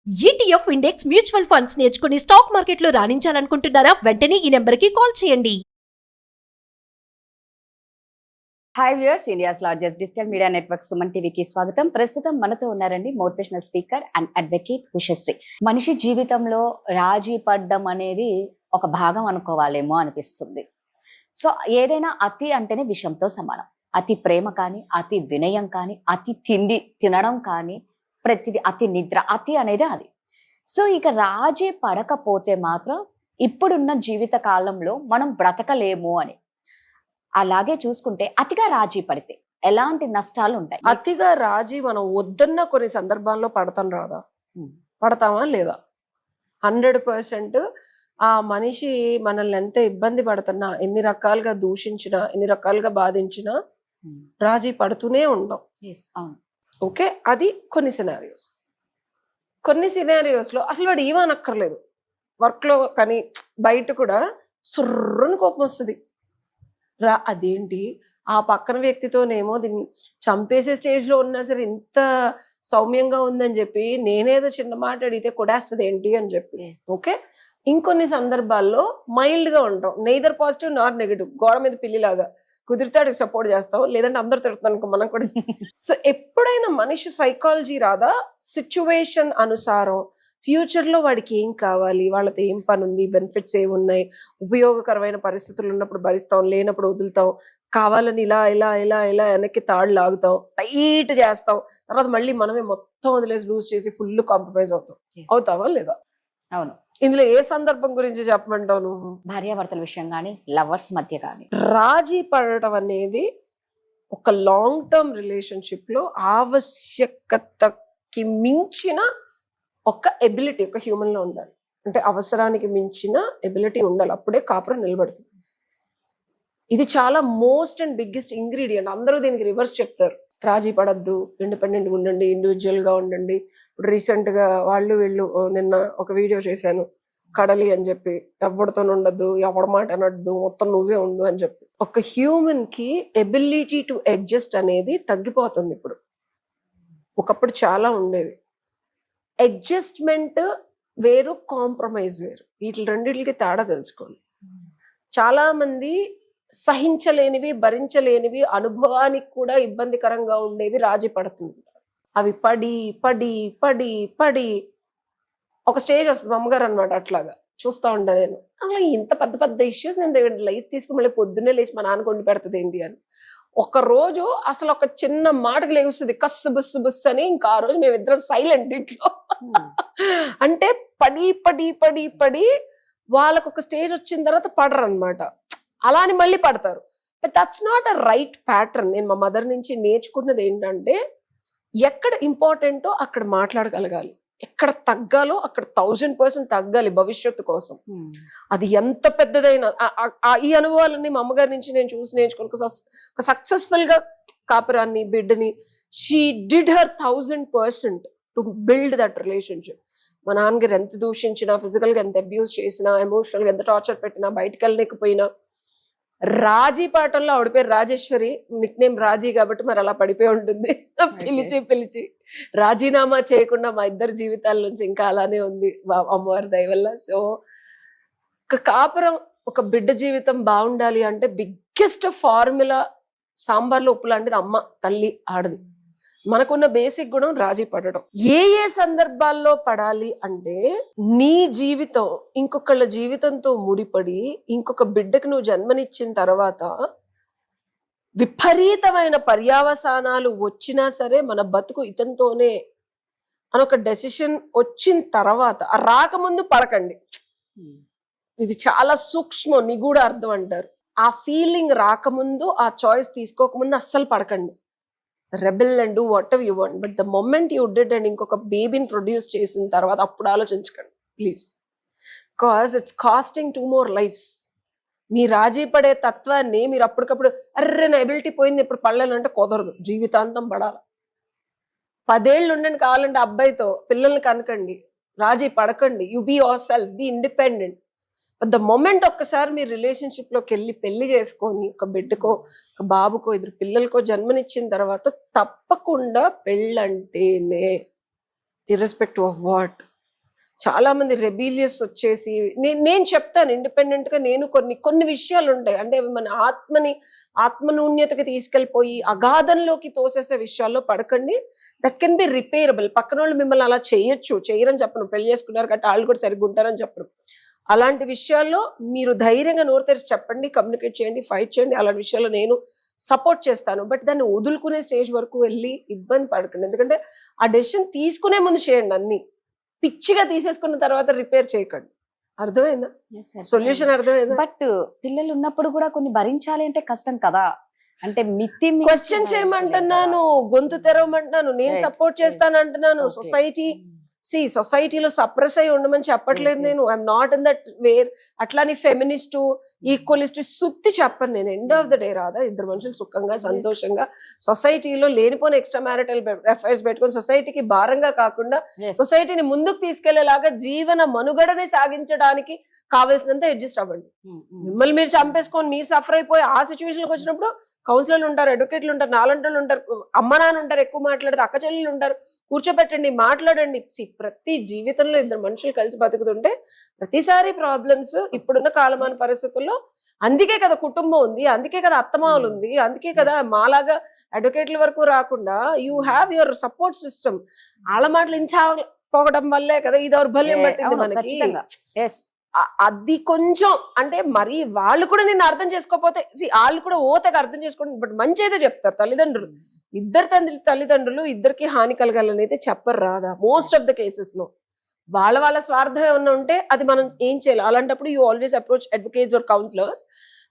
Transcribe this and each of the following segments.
ETF index mutual funds నేర్చుకుని stock మార్కెట్లో రాణించాలనుకుంటున్నారా? వెంటనే ఈ నెంబర్కి కాల్ చేయండి. Hi viewers, India's largest digital media network Suman టీవీకి స్వాగతం. ప్రస్తుతం మనతో ఉన్నారండి motivational speaker and advocate Ushasri. మనిషి జీవితంలో రాజీ పడ్డం అనేది ఒక భాగం అనుకోవాలేమో అనిపిస్తుంది. సో ఏదైనా అతి అంటేనే విషంతో సమానం. అతి ప్రేమ కానీ, అతి వినయం కానీ, అతి తిండి తినడం కానీ, ప్రతిది అతి నిద్ర, అతి అనేది అది. సో ఇక రాజీ పడకపోతే మాత్రం ఇప్పుడున్న జీవిత కాలంలో మనం బ్రతకలేము అని. అలాగే చూసుకుంటే అతిగా రాజీ పడితే ఎలాంటి నష్టాలు ఉంటాయి? అతిగా రాజీ మనం వద్దన్న కొన్ని సందర్భాల్లో పడతాం రాదా? పడతామా లేదా? 100% ఆ మనిషి మనల్ని ఎంత ఇబ్బంది పడుతున్నా, ఎన్ని రకాలుగా దూషించినా, ఎన్ని రకాలుగా బాధించినా రాజీ పడుతూనే ఉంటాం. ఓకే, అది కొన్ని సినారియోస్ లో అసలు వాడు ఏమనక్కర్లేదు. వర్క్ లో కానీ బయట కూడా సుర్రని కోపం వస్తుంది. అదేంటి ఆ పక్కన వ్యక్తితోనేమో దీన్ని చంపేసే స్టేజ్ లో ఉన్నా సరే ఇంత సౌమ్యంగా ఉందని చెప్పి నేనేదో చిన్న మాట అడిగితే కొడేస్తుంది ఏంటి అని చెప్పి. ఓకే, ఇంకొన్ని సందర్భాల్లో మైల్డ్ గా ఉంటాం, నెయిదర్ పాజిటివ్ నార్ నెగిటివ్. గోడ మీద పిల్లిలాగా కుదిరితే అడిగి సపోర్ట్ చేస్తాం, లేదంటే అందరు తిడుతున్నాను మనం కూడా. సో ఎప్పుడైనా మనిషి సైకాలజీ రాదా, సిచ్యువేషన్ అనుసారం ఫ్యూచర్ లో వాడికి ఏం కావాలి, వాళ్ళతో ఏం పని ఉంది, బెనిఫిట్స్ ఏమున్నాయి, ఉపయోగకరమైన పరిస్థితులు ఉన్నప్పుడు భరిస్తాం, లేనప్పుడు వదులుతాం, కావాలని ఇలా ఇలా ఇలా ఇలా వెనక్కి తాడు లాగుతాం, టైట్ చేస్తాం, తర్వాత మళ్ళీ మనమే మొత్తం వదిలేసి లూజ్ చేసి ఫుల్ కాంప్రమైజ్ అవుతావా లేదా? అవును. ఇందులో ఏ సందర్భం గురించి చెప్పమంటావు నువ్వు? భార్యాభర్తల విషయం కానీ, లవర్స్ మధ్య కానీ. రాజీ పడటం అనేది ఒక లాంగ్ టర్మ్ రిలేషన్షిప్ లో ఆవశ్యకతకి మించిన ఒక ఎబిలిటీ ఒక హ్యూమన్ లో ఉండాలి. అంటే అవసరానికి మించిన ఎబిలిటీ ఉండాలి, అప్పుడే కాపురం నిలబడుతుంది. ఇది చాలా మోస్ట్ అండ్ బిగ్గెస్ట్ ఇంగ్రీడియంట్. అందరూ దీనికి రివర్స్ చెప్తారు. రాజీ పడద్దు, ఇండిపెండెంట్గా ఉండండి, ఇండివిజువల్ గా ఉండండి. ఇప్పుడు రీసెంట్ గా వీళ్ళు నిన్న ఒక వీడియో చేశాను, కడలి అని చెప్పి, ఎవరితో ఉండద్దు, ఎవరి మాట అనద్దు, మొత్తం నువ్వే ఉండు అని చెప్పి. ఒక హ్యూమన్ కి ఎబిలిటీ టు అడ్జస్ట్ అనేది తగ్గిపోతుంది ఇప్పుడు. ఒకప్పుడు చాలా ఉండేది. అడ్జస్ట్మెంట్ వేరు, కాంప్రమైజ్ వేరు. వీటి రెండింటికి తేడా తెలుసుకోండి. చాలా మంది సహించలేనివి, భరించలేనివి, అనుభవానికి కూడా ఇబ్బందికరంగా ఉండేవి రాజీ పడుతుంది. అవి పడి పడి పడి పడి ఒక స్టేజ్ వస్తుంది. అమ్మగారు అనమాట, అట్లాగా చూస్తూ ఉంటా నేను. అలా ఇంత పెద్ద పెద్ద ఇష్యూస్ నేను లైట్ తీసుకుని మళ్ళీ పొద్దున్నే లేచి మా నాన్న కొండి పెడుతుంది ఏంటి అని. ఒక రోజు అసలు ఒక చిన్న మాటకు లేస్తుంది, కస్సు బుస్సు బుస్సు అని. ఇంకా ఆ రోజు మేమిద్దరం సైలెంట్ ఇంట్లో. అంటే పడి పడి పడి పడి వాళ్ళకు ఒక స్టేజ్ వచ్చిన తర్వాత పడరు అనమాట, అలా అని మళ్ళీ పడతారు. But that's not a right pattern. నేను మా మదర్ నుంచి నేర్చుకున్నది ఏంటంటే, ఎక్కడ ఇంపార్టెంటో అక్కడ మాట్లాడగలగాలి, ఎక్కడ తగ్గాలో అక్కడ 1000% తగ్గాలి భవిష్యత్తు కోసం. అది ఎంత పెద్దదైనా. ఈ అనుభవాలన్నీ మా అమ్మగారి నుంచి నేను చూసి నేర్చుకుని ఒక సక్సెస్ఫుల్ గా కాపురాన్ని, బిడ్డని, she did her 1000% to build that relationship. మా నాన్నగారు ఎంత దూషించినా, ఫిజికల్ గా ఎంత అబ్యూస్ చేసినా, ఎమోషనల్ గా ఎంత టార్చర్ పెట్టినా, బయటకు వెళ్ళలేకపోయినా, రాజీ పాటల్లో ఆవిడ పేరు రాజేశ్వరి, నిక్ నేమ్ రాజీ కాబట్టి మరి అలా పడిపోయి ఉంటుంది. పిలిచి రాజీనామా చేయకుండా మా ఇద్దరు జీవితాల నుంచి ఇంకా అలానే ఉంది అమ్మవారి దయ వల్ల. సో ఒక కాపురం, ఒక బిడ్డ జీవితం బాగుండాలి అంటే బిగ్గెస్ట్ ఫార్ములా సాంబార్లో ఉప్పు లాంటిది అమ్మ, తల్లి, ఆడది. మనకున్న బేసిక్ గుణం రాజీ పడడం. ఏ సందర్భాల్లో పడాలి అంటే, నీ జీవితం ఇంకొకళ్ళ జీవితంతో ముడిపడి ఇంకొక బిడ్డకు నువ్వు జన్మనిచ్చిన తర్వాత విపరీతమైన పర్యావసానాలు వచ్చినా సరే మన బతుకు ఇతంతోనే అని ఒక డెసిషన్ వచ్చిన తర్వాత, ఆ రాకముందు పడకండి. ఇది చాలా సూక్ష్మం, నిగూఢ అర్థం అంటారు. ఆ ఫీలింగ్ రాకముందు, ఆ చాయిస్ తీసుకోకముందు అస్సలు పడకండి. Rebel and do what ever you want. But the moment you did and ఇంకొక బేబీని ప్రొడ్యూస్ చేసిన తర్వాత అప్పుడు ఆలోచించకండి please. Because it's casting 2 more lives. మీ రాజీ పడే తత్వాన్ని మీరు అప్పటికప్పుడు అర్రే నా ఎబిలిటీ పోయింది ఇప్పుడు పడలేనంటే కుదరదు, జీవితాంతం పడాలి. 10 ఏళ్ళు ఉండండి కావాలంటే అబ్బాయితో, పిల్లల్ని కనకండి, రాజీ పడకండి. You be yourself, be independent. But the moment ఒక్కసారి మీరు రిలేషన్షిప్ లోకి వెళ్ళి పెళ్లి చేసుకొని ఒక బిడ్డకో, ఒక బాబుకో, 2 పిల్లలకో జన్మనిచ్చిన తర్వాత తప్పకుండా పెళ్ళంటేనే, ఇర్రెస్పెక్టివ్ ఆఫ్ వాట్, చాలా మంది రెబీలియస్ వచ్చేసి నేను చెప్తాను ఇండిపెండెంట్ గా, నేను కొన్ని విషయాలు ఉంటాయి అంటే అవి మన ఆత్మనూన్యతకి తీసుకెళ్లిపోయి అగాధంలోకి తోసేసే విషయాల్లో పడకండి. That can be repairable. పక్కన వాళ్ళు మిమ్మల్ని అలా చేయరని చెప్పను, పెళ్లి చేసుకున్నారు కాబట్టి వాళ్ళు కూడా సరిగ్గా ఉంటారని చెప్పను. అలాంటి విషయాల్లో మీరు ధైర్యంగా నోరు తెరిచి చెప్పండి, కమ్యూనికేట్ చేయండి, ఫైట్ చేయండి. అలాంటి విషయాల్లో నేను సపోర్ట్ చేస్తాను. బట్ దాన్ని వదులుకునే స్టేజ్ వరకు వెళ్ళి ఇబ్బంది పడకండి. ఎందుకంటే ఆ డెసిషన్ తీసుకునే ముందు చేయండి, అన్ని పిచ్చిగా తీసేసుకున్న తర్వాత రిపేర్ చేయకండి. అర్థమైందా? సొల్యూషన్ అర్థమైందా? బట్ పిల్లలు ఉన్నప్పుడు కూడా కొన్ని భరించాలి అంటే కష్టం కదా. అంటే క్వశ్చన్ చేయమంటున్నాను, గొంతు తెరవమంటున్నాను, నేను సపోర్ట్ చేస్తాను అంటున్నాను. సొసైటీలో సప్రెస్ అయి ఉండమని చెప్పట్లేదు నేను. I'm not in that where. అట్లాని ఫెమినిస్ట్ ఈక్వలిస్ట్ సుత్తి చెప్పను నేను. ఎండ్ ఆఫ్ ద డే రాదా, ఇద్దరు మనుషులు సుఖంగా సంతోషంగా సొసైటీలో లేనిపోయిన ఎక్స్ట్రా మ్యారిటల్ అఫైర్స్ పెట్టుకొని సొసైటీకి భారంగా కాకుండా సొసైటీని ముందుకు తీసుకెళ్లేలాగా జీవన మనుగడని సాగించడానికి కావాల్సినంత అడ్జస్ట్ అవ్వండి. మిమ్మల్ని మీరు చంపేసుకొని మీరు సఫర్ అయిపోయి ఆ సిచ్యువేషన్కి వచ్చినప్పుడు కౌన్సిలర్లు ఉంటారు, అడ్వకేట్లు ఉంటారు, నాలంటోళ్ళు ఉంటారు, అమ్మ నాన్న ఉంటారు, ఎక్కువ మాట్లాడితే అక్క చెల్లెలు ఉంటారు, కూర్చోబెట్టండి, మాట్లాడండి. ప్రతి జీవితంలో ఇద్దరు మనుషులు కలిసి బతుకుతుంటే ప్రతిసారి ప్రాబ్లమ్స్ ఇప్పుడున్న కాలమాన పరిస్థితుల్లో. అందుకే కదా కుటుంబం ఉంది, అందుకే కదా అత్తమావులు ఉంది, అందుకే కదా మాలాగా అడ్వకేట్ల వరకు రాకుండా you have your support system. వాళ్ళ మాటలు ఇంచాపోవడం వల్లే కదా ఈ దౌర్బల్యం పట్టింది మనకి. అది కొంచెం అంటే మరి వాళ్ళు కూడా నిన్ను అర్థం చేసుకోకపోతే వాళ్ళు కూడా ఓతగా అర్థం చేసుకోండి. బట్ మంచి అయితే చెప్తారు తల్లిదండ్రులు. ఇద్దరు తల్లిదండ్రులు ఇద్దరికి హాని కలగాలని అయితే చెప్పరు రాదా మోస్ట్ ఆఫ్ ద కేసెస్ లో. వాళ్ళ స్వార్థం ఏమన్నా ఉంటే అది మనం ఏం చేయాలి. అలాంటప్పుడు you always approach advocates or counsellors.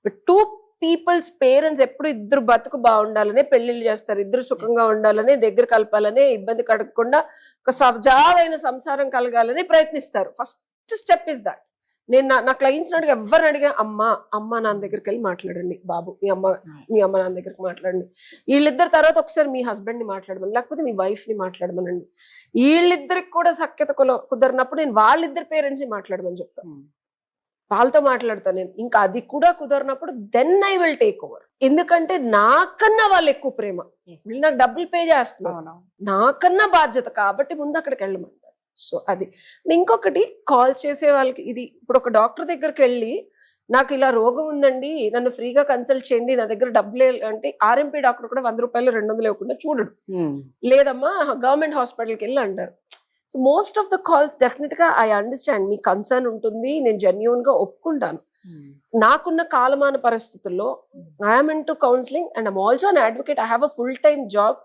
But two peoples parents ఎప్పుడు ఇద్దరు బతుకు బాగుండాలనే పెళ్లిళ్ళు చేస్తారు, ఇద్దరు సుఖంగా ఉండాలనే, దగ్గర కలపాలనే, ఇబ్బంది కడగకుండా ఒక సజావైన సంసారం కలగాలని ప్రయత్నిస్తారు. First step is that. నేను నా క్లయింట్స్ అడిగి ఎవరిని అడిగా అమ్మ నాన్న దగ్గరికి వెళ్ళి మాట్లాడండి, బాబు మీ అమ్మ నాన్న దగ్గరికి మాట్లాడండి. వీళ్ళిద్దరు తర్వాత ఒకసారి మీ హస్బెండ్ ని మాట్లాడమని, లేకపోతే మీ వైఫ్ ని మాట్లాడమనండి. వీళ్ళిద్దరికి కూడా సఖ్యత కుదరినప్పుడు నేను వాళ్ళిద్దరు పేరెంట్స్ ని మాట్లాడమని చెప్తాను, వాళ్ళతో మాట్లాడతాను నేను. ఇంకా అది కూడా కుదరినప్పుడు then I will take over. ఎందుకంటే నాకన్నా వాళ్ళు ఎక్కువ ప్రేమ, వీళ్ళు నాకు డబ్బులు పే చేస్తున్నారు, నాకన్నా బాధ్యత కాబట్టి ముందు అక్కడికి వెళ్ళమంటారు. సో అది. ఇంకొకటి కాల్ చేసే వాళ్ళకి ఇది, ఇప్పుడు ఒక డాక్టర్ దగ్గరికి వెళ్ళి నాకు ఇలా రోగం ఉందండి, నన్ను ఫ్రీగా కన్సల్ట్ చేయండి, నా దగ్గర డబ్బులు అంటే ఆర్ఎంపీ డాక్టర్ కూడా 100 రూపాయలు 200 ఇవ్వకుండా చూడడు. లేదమ్మా గవర్నమెంట్ హాస్పిటల్కి వెళ్ళి అంటారు. So most of the calls definite గా ఐ అండర్స్టాండ్, మీ కన్సర్న్ ఉంటుంది, నేను జెన్యూన్ గా ఒప్పుకుంటాను. నాకున్న కాలమాన పరిస్థితుల్లో I'm in to counselling and I'm also an advocate. I have a full time job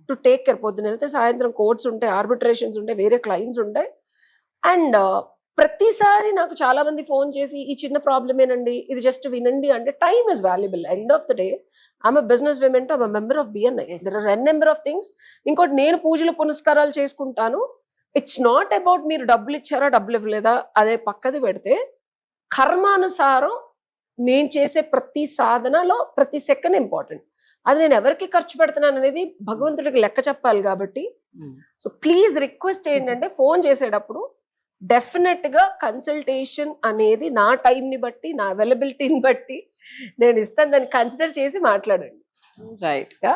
to take care. పొద్దున వెళ్తే సాయంత్రం కోర్ట్స్ ఉంటాయి, ఆర్బిట్రేషన్స్ ఉంటాయి, వేరే క్లయింట్స్ ఉంటాయి. అండ్ ప్రతిసారి నాకు చాలా మంది ఫోన్ చేసి ఈ చిన్న ప్రాబ్లమ్ ఏనండి, ఇది జస్ట్ వినండి అంటే time is valuable. End of the day I'm a business women, I'm a member of BNI. There are n number of things. ఇంకోటి, నేను పూజలు పునస్కారాలు చేసుకుంటాను. ఇట్స్ నాట్ అబౌట్ మీరు డబ్బులు ఇచ్చారా డబ్బులు ఇవ్వలేదా అదే పక్కది పెడితే, కర్మానుసారం నేను చేసే ప్రతి సాధనలో ప్రతి సెకండ్ ఇంపార్టెంట్. అది నేను ఎవరికి ఖర్చు పెడుతున్నాను అనేది భగవంతుడికి లెక్క చెప్పాలి కాబట్టి. సో ప్లీజ్ రిక్వెస్ట్ ఏంటంటే ఫోన్ చేసేటప్పుడు డెఫినెట్ గా కన్సల్టేషన్ అనేది నా టైంని బట్టి, నా అవైలబిలిటీని బట్టి నేను ఇస్తాను, దాన్ని కన్సిడర్ చేసి మాట్లాడండి. రైట్ గా.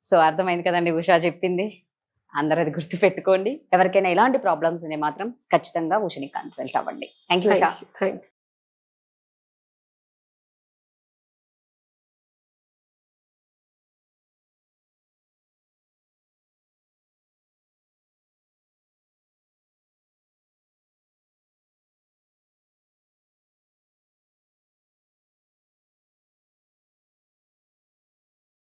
సో అర్థమైంది కదండి ఉషా చెప్పింది. అందరూ అది గుర్తు పెట్టుకోండి. ఎవరికైనా ఇలాంటి ప్రాబ్లమ్స్ మాత్రం ఖచ్చితంగా ఉషని కన్సల్ట్ అవ్వండి. Thank you Usha. Thank you.